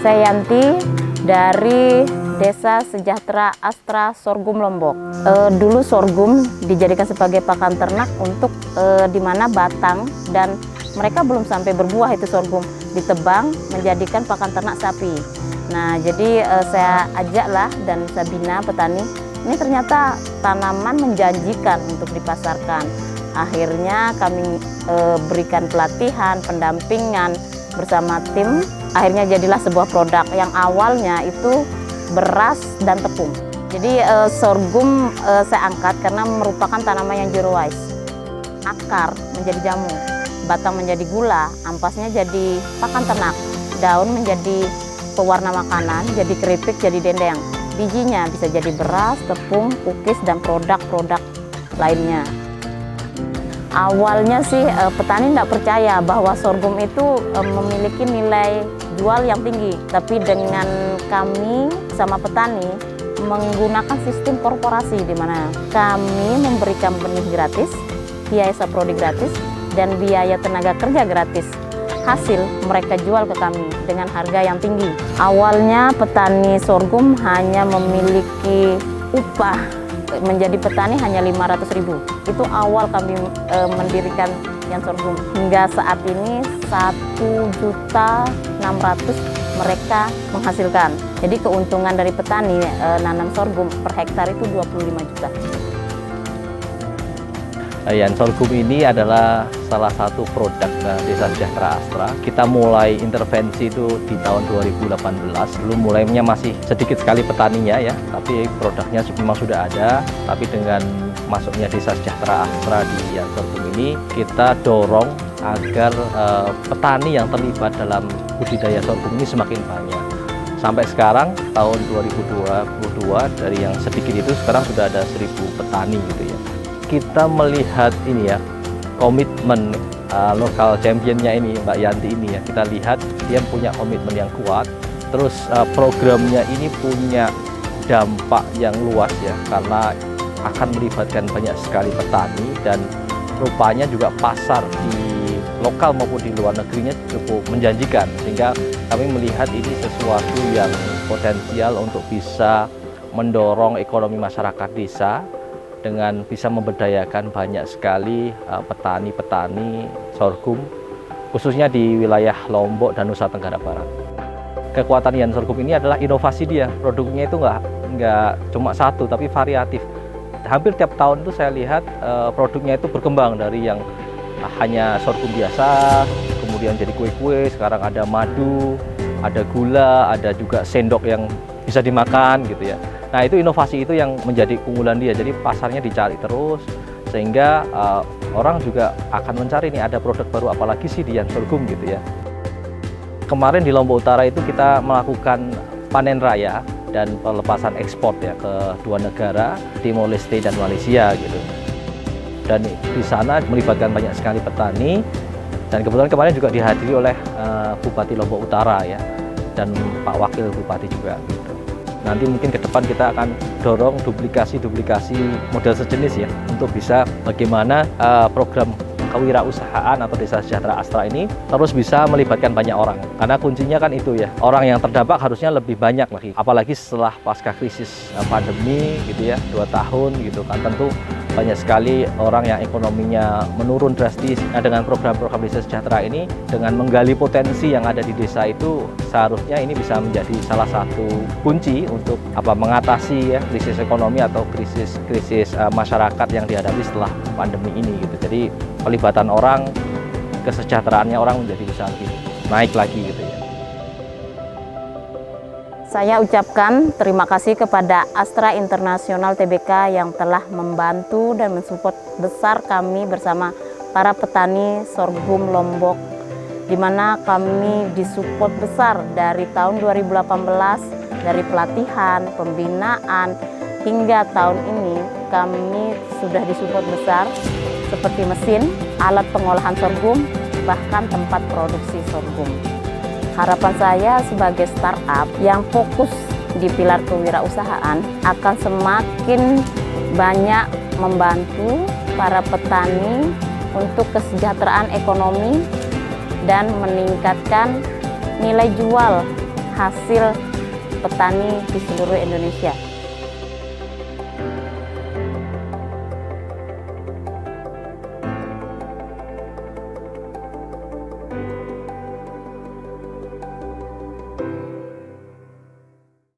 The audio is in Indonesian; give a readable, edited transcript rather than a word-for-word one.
Saya Yanti dari Desa Sejahtera Astra Sorghum Lombok. Dulu sorghum dijadikan sebagai pakan ternak untuk di mana batang dan mereka belum sampai berbuah itu sorghum ditebang menjadikan pakan ternak sapi. Nah, jadi saya ajaklah dan saya bina petani. Ini ternyata tanaman menjanjikan untuk dipasarkan. Akhirnya kami berikan pelatihan, pendampingan bersama tim. Akhirnya jadilah sebuah produk yang awalnya itu beras dan tepung. Jadi sorghum saya angkat karena merupakan tanaman yang zero waste. Akar menjadi jamu, batang menjadi gula, ampasnya jadi pakan ternak, daun menjadi pewarna makanan, jadi keripik, jadi dendeng. Bijinya bisa jadi beras, tepung, kukis, dan produk-produk lainnya. Awalnya sih petani tidak percaya bahwa sorghum itu memiliki nilai jual yang tinggi. Tapi dengan kami sama petani menggunakan sistem korporasi di mana kami memberikan benih gratis, biaya saprodi gratis, dan biaya tenaga kerja gratis. Hasil mereka jual ke kami dengan harga yang tinggi. Awalnya petani sorghum hanya memiliki upah menjadi petani hanya 500.000. Itu awal kami mendirikan Yan Sorghum. Hingga saat ini 1.600.000 mereka menghasilkan. Jadi keuntungan dari petani nanam sorghum per hektar itu 25 juta. Yan Sorghum ini adalah salah satu produk Desa Sejahtera Astra. Kita mulai intervensi itu di tahun 2018. Dulu mulainya masih sedikit sekali petaninya ya, tapi produknya memang sudah ada. Tapi dengan masuknya Desa Sejahtera Astra di Yan Sorghum ini, kita dorong agar petani yang terlibat dalam budidaya sorghum ini semakin banyak. Sampai sekarang tahun 2022 dari yang sedikit itu sekarang sudah ada 1.000 petani gitu ya. Kita melihat ini ya, komitmen lokal championnya ini Mbak Yanti ini ya, kita lihat dia punya komitmen yang kuat, terus programnya ini punya dampak yang luas ya, karena akan melibatkan banyak sekali petani dan rupanya juga pasar di lokal maupun di luar negerinya cukup menjanjikan, sehingga kami melihat ini sesuatu yang potensial untuk bisa mendorong ekonomi masyarakat desa dengan bisa memberdayakan banyak sekali petani-petani sorghum, khususnya di wilayah Lombok dan Nusa Tenggara Barat. Kekuatan Yan Sorghum ini adalah inovasi dia, produknya itu nggak cuma satu, tapi variatif. Hampir tiap tahun itu saya lihat produknya itu berkembang dari yang hanya sorghum biasa, kemudian jadi kue-kue, sekarang ada madu, ada gula, ada juga sendok yang bisa dimakan gitu ya. Nah, itu inovasi itu yang menjadi keunggulan dia. Jadi pasarnya dicari terus, sehingga orang juga akan mencari nih ada produk baru apalagi sih di Yan Sorghum gitu ya. Kemarin di Lombok Utara itu kita melakukan panen raya dan pelepasan ekspor ya ke dua negara, Timor Leste dan Malaysia gitu. Dan di sana melibatkan banyak sekali petani, dan kebetulan kemarin juga dihadiri oleh Bupati Lombok Utara ya, dan Pak Wakil Bupati juga gitu. Nanti mungkin ke depan kita akan dorong duplikasi model sejenis ya, untuk bisa bagaimana program kewirausahaan atau Desa Sejahtera Astra ini terus bisa melibatkan banyak orang. Karena kuncinya kan itu ya, orang yang terdampak harusnya lebih banyak lagi. Apalagi setelah pasca krisis pandemi gitu ya, 2 tahun gitu kan, tentu banyak sekali orang yang ekonominya menurun drastis. Nah, dengan program-program Desa Sejahtera ini, dengan menggali potensi yang ada di desa itu, seharusnya ini bisa menjadi salah satu kunci untuk mengatasi ya krisis ekonomi atau krisis masyarakat yang dihadapi setelah pandemi ini gitu. Jadi pelibatan orang, kesejahteraannya orang menjadi bisa lebih naik lagi gitu ya. Saya ucapkan terima kasih kepada Astra International Tbk yang telah membantu dan mensupport besar kami bersama para petani sorghum Lombok, di mana kami disupport besar dari tahun 2018, dari pelatihan, pembinaan, hingga tahun ini kami sudah disupport besar seperti mesin, alat pengolahan sorghum, bahkan tempat produksi sorghum. Harapan saya sebagai startup yang fokus di pilar kewirausahaan akan semakin banyak membantu para petani untuk kesejahteraan ekonomi dan meningkatkan nilai jual hasil petani di seluruh Indonesia.